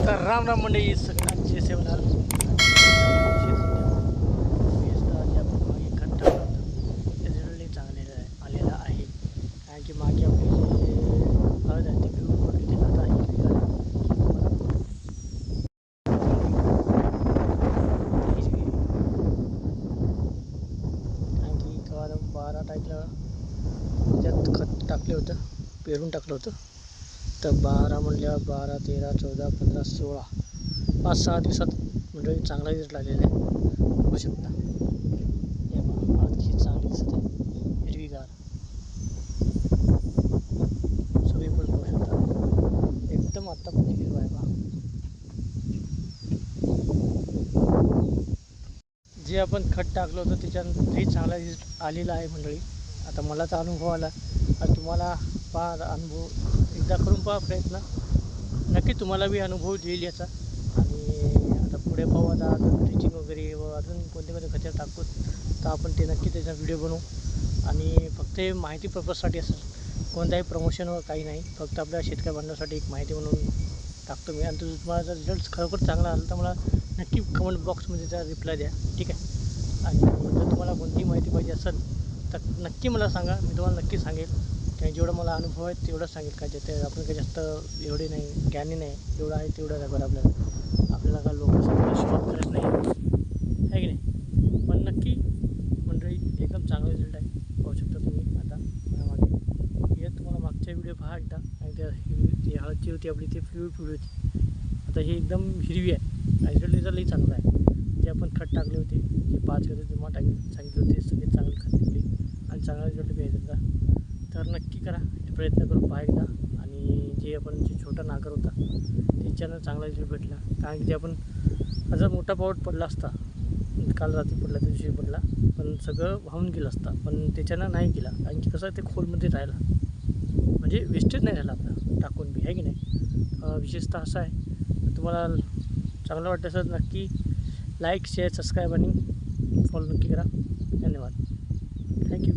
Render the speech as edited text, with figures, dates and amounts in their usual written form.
तर राम राम मंडळी सगळ्यांचे सेवनार खत टाकलं होतं ते रिझल्ट चांगले आलेला आहे. कारण की मागे आपली जे हळद आहे ती पिवळी पडली ते आता कारण की तेव्हा 12 तारखेला त्यात खत टाकले होतं, पेरून टाकलं होतं. तर 12 म्हणल्यावर 12, 13, 14, 15, 16 5-6 दिवसात म्हणजे चांगला रिझल्ट लागलेला आहे. बघू शकता हे बघा, अतिशय चांगली दिसत आहे, हिरवीगार सगळी पण बघू शकता एकदम आत्ता पण हिरवा आहे बघा. जे आपण खत टाकलं होतं त्याच्यानंतरही चांगला रिझल्ट आलेला आहे मंडळी. आता मला तर अनुभव आला, आता तुम्हाला पहा अनुभव एकदा करून पहा प्रयत्न, नक्की तुम्हाला बी अनुभव देईल याचा. आणि आता पुढे पाहू आता अजून ड्रिचिंग वगैरे व अजून कोणते कोणते खतं टाकू तर आपण ते नक्की त्याचा व्हिडिओ बनवू. आणि फक्त हे माहिती पर्पजसाठी असेल, कोणताही प्रमोशन व काही नाही, फक्त आपल्या शेतकरी बांधवासाठी एक माहिती म्हणून टाकतो मी. आणि तुम्हाला जर रिझल्ट खरोखर चांगला आला तर मला नक्की कमेंट बॉक्समध्ये त्याचा रिप्लाय द्या, ठीक आहे. आणि जर तुम्हाला कोणतीही माहिती पाहिजे असेल तर नक्की मला सांगा, मी तुम्हाला नक्की सांगेल. काही जेवढं मला अनुभव आहे तेवढंच सांगेल. काय ते आपण काही जास्त एवढे नाही, ज्ञानी नाही, जेवढं आहे तेवढं आहे बरं. आपल्याला का लोकांसमोर शॉप करत नाही आहे की नाही. पण नक्की मंडळी एकदम चांगला रिझल्ट आहे, पाहू शकता तुम्ही. आता मागे हे तुम्हाला मागच्या व्हिडिओ पहा एकदा. आणि त्या ती हळदची होती आपली ती पिवळी होती, आता ही एकदम हिरवी आहे. रिझल्टही चांगला आहे. जे आपण खत टाकले होते, जे 5 खतं तुम्हाला सांगितले होते, सगळे चांगले खत निघले आणि चांगला रिझल्ट मिळायचा. तर नक्की करा, प्रयत्न करून पहा एकदा. आणि जे आपण जे छोटा नागर होता त्याच्यानं चांगला रिझल्ट भेटला. कारण की ते आपण जर मोठा पाऊस पडला असता, काल रात्री पडला त्या दिवशी पडला, पण सगळं वाहून गेलं असतं. पण त्याच्यानं नाही गेला, कारण की कसं ते खोलमध्ये राहिला, म्हणजे वेस्टेज नाही झाला आपला टाकून बी, आहे की नाही. विशेषतः असं आहे, तुम्हाला चांगलं वाटतं असेल नक्की लाईक, शेअर, सबस्क्राईब आणि फॉलो नक्की करा. धन्यवाद, थँक्यू.